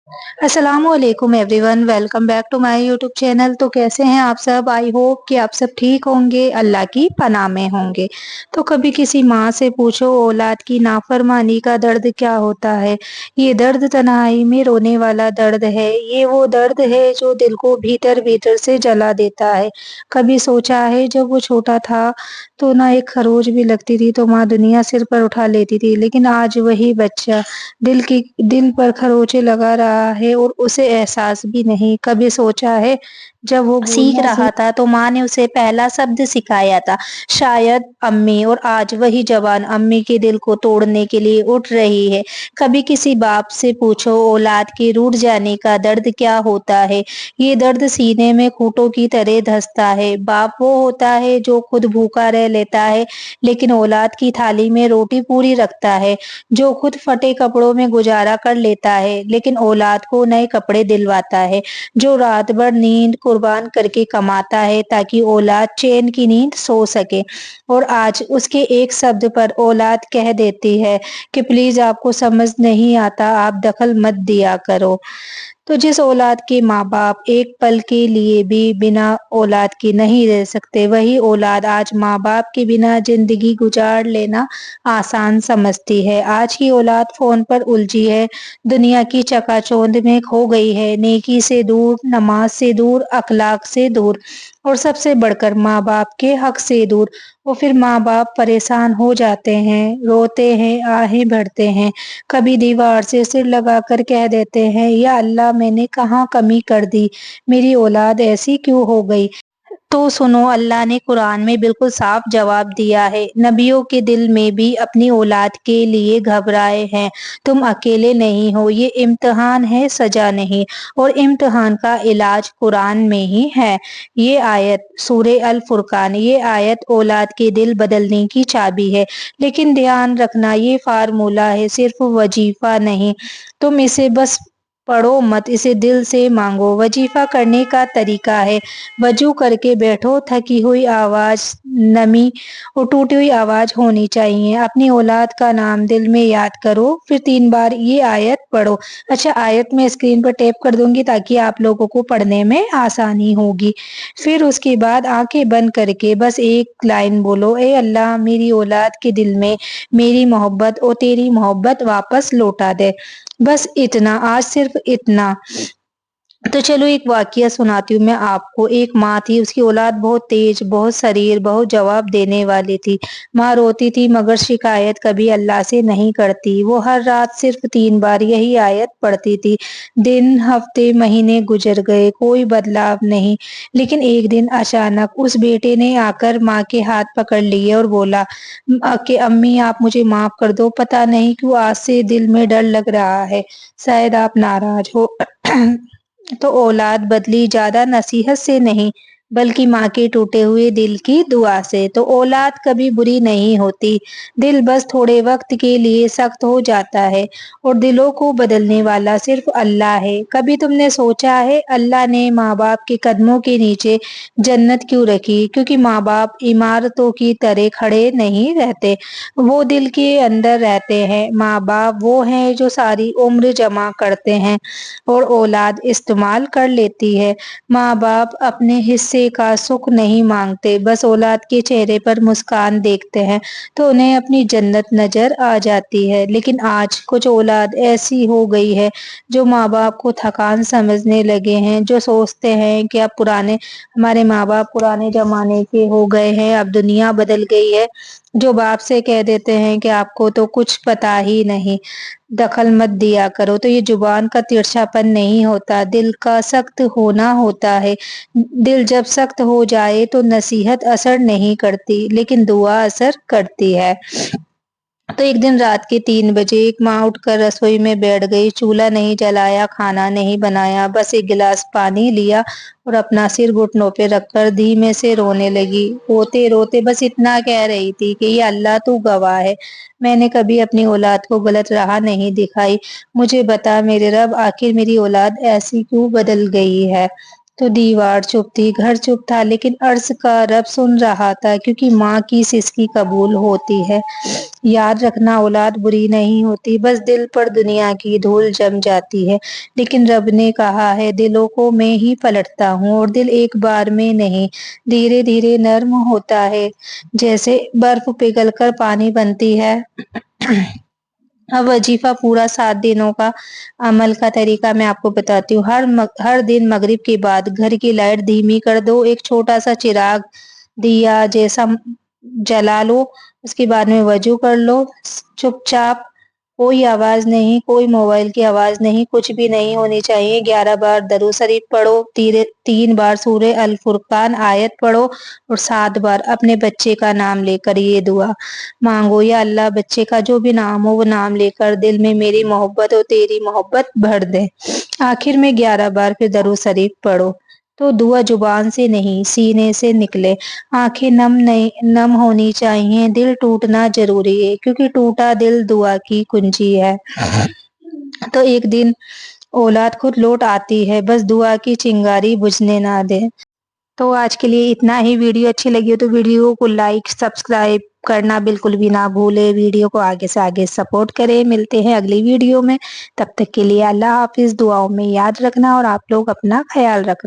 अस्सलामुअलैकुम everyone, welcome back to my YouTube channel. तो कैसे हैं आप सब? आई होप कि आप सब ठीक होंगे, अल्लाह की पनाह में होंगे। तो कभी किसी माँ से पूछो औलाद की नाफरमानी का दर्द क्या होता है। ये दर्द तन्हाई में रोने वाला दर्द है। ये वो दर्द है जो दिल को भीतर भीतर से जला देता है। कभी सोचा है जब वो छोटा था तो ना एक खरोच भी लगती थी तो माँ दुनिया सिर पर उठा लेती थी, लेकिन आज वही बच्चा दिल पर खरोंचे लगा रहा है और उसे एहसास भी नहीं। कभी सोचा है जब वो सीख रहा था तो माँ ने उसे पहला शब्द सिखाया था, शायद अम्मी, और आज वही जवान अम्मी के दिल को तोड़ने के लिए उठ रही है। कभी किसी बाप से पूछो औलाद के रूठ जाने का दर्द क्या होता है। ये दर्द सीने में खूंटों की तरह धंसता है। बाप वो होता है जो खुद भूखा रह लेता है लेकिन औलाद की थाली में रोटी पूरी रखता है, जो खुद फटे कपड़ों में गुजारा कर लेता है लेकिन औलाद को नए कपड़े दिलवाता है, जो रात भर नींद कुर्बान करके कमाता है ताकि औलाद चैन की नींद सो सके। और आज उसके एक शब्द पर औलाद कह देती है कि प्लीज आपको समझ नहीं आता, आप दखल मत दिया करो। तो जिस औलाद के माँ बाप एक पल के लिए भी बिना औलाद के नहीं रह सकते, वही औलाद आज माँ बाप के बिना जिंदगी गुजार लेना आसान समझती है। आज की औलाद फोन पर उलझी है, दुनिया की चकाचौंध में खो गई है, नेकी से दूर, नमाज से दूर, अखलाक से दूर, और सबसे बढ़कर माँ बाप के हक से दूर। और फिर माँ बाप परेशान हो जाते हैं, रोते हैं, आहें भरते हैं, कभी दीवार से सिर लगाकर कह देते हैं, या अल्लाह मैंने कहाँ कमी कर दी, मेरी औलाद ऐसी क्यों हो गई। तो सुनो, अल्लाह ने कुरान में बिल्कुल साफ जवाब दिया है। नबियों के दिल में भी अपनी औलाद के लिए घबराए हैं। तुम अकेले नहीं हो, ये इम्तिहान है, सजा नहीं। और इम्तिहान का इलाज कुरान में ही है। ये आयत सूरे अल फुरकान, ये आयत औलाद के दिल बदलने की चाबी है। लेकिन ध्यान रखना, ये फार्मूला है, सिर्फ वजीफा नहीं। तुम इसे बस पढ़ो मत, इसे दिल से मांगो। वजीफा करने का तरीका है, वजू करके बैठो, थकी हुई आवाज, नमी और टूटी हुई आवाज होनी चाहिए। अपनी औलाद का नाम दिल में याद करो, फिर 3 बार ये आयत पढ़ो। अच्छा, आयत में स्क्रीन पर टैप कर दूंगी ताकि आप लोगों को पढ़ने में आसानी होगी। फिर उसके बाद आंखें बंद करके बस एक लाइन बोलो, ए अल्लाह मेरी औलाद के दिल में मेरी मोहब्बत और तेरी मोहब्बत वापस लौटा दे। बस इतना, आज सिर्फ इतना। तो चलो एक वाकया सुनाती हूँ मैं आपको। एक माँ थी, उसकी औलाद बहुत तेज, बहुत शरीर, बहुत जवाब देने वाली थी। माँ रोती थी मगर शिकायत कभी अल्लाह से नहीं करती। वो हर रात सिर्फ 3 बार यही आयत पढ़ती थी। दिन, हफ्ते, महीने गुजर गए, कोई बदलाव नहीं। लेकिन एक दिन अचानक उस बेटे ने आकर माँ के हाथ पकड़ लिए और बोला कि अम्मी आप मुझे माफ कर दो, पता नहीं क्यों आज से दिल में डर लग रहा है, शायद आप नाराज हो। तो औलाद बदली ज्यादा नसीहत से नहीं, बल्कि माँ के टूटे हुए दिल की दुआ से। तो औलाद कभी बुरी नहीं होती, दिल बस थोड़े वक्त के लिए सख्त हो जाता है, और दिलों को बदलने वाला सिर्फ अल्लाह है। कभी तुमने सोचा है अल्लाह ने माँ बाप के कदमों के नीचे जन्नत क्यों रखी? क्योंकि माँ बाप इमारतों की तरह खड़े नहीं रहते, वो दिल के अंदर रहते हैं। माँ बाप वो हैं जो सारी उम्र जमा करते हैं और औलाद इस्तेमाल कर लेती है। माँ बाप अपने हिस्से का सुख नहीं मांगते, बस औलाद के चेहरे पर मुस्कान देखते हैं तो उन्हें अपनी जन्नत नजर आ जाती है। लेकिन आज कुछ औलाद ऐसी हो गई है जो माँ बाप को थकान समझने लगे हैं, जो सोचते हैं कि अब पुराने हमारे माँ बाप पुराने जमाने के हो गए हैं, अब दुनिया बदल गई है। जो बाप से कह देते हैं कि आपको तो कुछ पता ही नहीं, दखल मत दिया करो। तो ये जुबान का तिरछापन नहीं होता, दिल का सख्त होना होता है। दिल जब सख्त हो जाए तो नसीहत असर नहीं करती, लेकिन दुआ असर करती है। तो एक दिन रात के 3 बजे एक माँ उठकर रसोई में बैठ गई। चूल्हा नहीं जलाया, खाना नहीं बनाया, बस एक गिलास पानी लिया और अपना सिर घुटनों पे रखकर धीमे से रोने लगी। रोते रोते बस इतना कह रही थी कि ये अल्लाह तू गवाह है, मैंने कभी अपनी औलाद को गलत राह नहीं दिखाई। मुझे बता मेरे रब, आखिर मेरी औलाद ऐसी क्यों बदल गई है। تو دیوار چپ تھی، گھر چپ تھا، لیکن عرض کا رب سن رہا تھا، کیونکہ ماں کی سسکی قبول ہوتی ہے۔ یاد رکھنا، اولاد بری نہیں ہوتی، بس دل پر دنیا کی دھول جم جاتی ہے۔ لیکن رب نے کہا ہے دلوں کو میں ہی پلٹتا ہوں، اور دل ایک بار میں نہیں، دھیرے دھیرے نرم ہوتا ہے، جیسے برف پگھل کر پانی بنتی ہے۔ اب وظیفہ پورا 7 دنوں کا عمل کا طریقہ میں آپ کو بتاتی ہوں۔ ہر دن مغرب کے بعد گھر کی لائٹ دھیمی کر دو، ایک چھوٹا سا چراغ دیا جیسا جلا لو، اس کے بعد میں وضو کر لو، چپ چاپ، کوئی آواز نہیں، کوئی موبائل کی آواز نہیں، کچھ بھی نہیں ہونی چاہیے۔ 11 بار درود شریف پڑھو، 3 بار سورہ الفرقان آیت پڑھو، اور 7 بار اپنے بچے کا نام لے کر یہ دعا مانگو، یا اللہ بچے کا جو بھی نام ہو وہ نام لے کر دل میں میری محبت اور تیری محبت بھر دے۔ آخر میں 11 بار پھر درود شریف پڑھو تو دعا زبان سے نہیں سینے سے نکلے۔ آنکھیں نم ہونی چاہیے، دل ٹوٹنا ضروری ہے، کیونکہ ٹوٹا دل دعا کی کنجی ہے۔ تو ایک دن اولاد خود لوٹ آتی ہے، بس دعا کی چنگاری بجھنے نہ دے۔ تو آج کے لیے اتنا ہی۔ ویڈیو اچھی لگی ہو تو ویڈیو کو لائک سبسکرائب کرنا بالکل بھی نہ بھولے، ویڈیو کو آگے سے آگے سپورٹ کریں۔ ملتے ہیں اگلی ویڈیو میں، تب تک کے لیے اللہ حافظ۔ دعاؤں میں یاد رکھنا اور آپ لوگ اپنا خیال رکھنا۔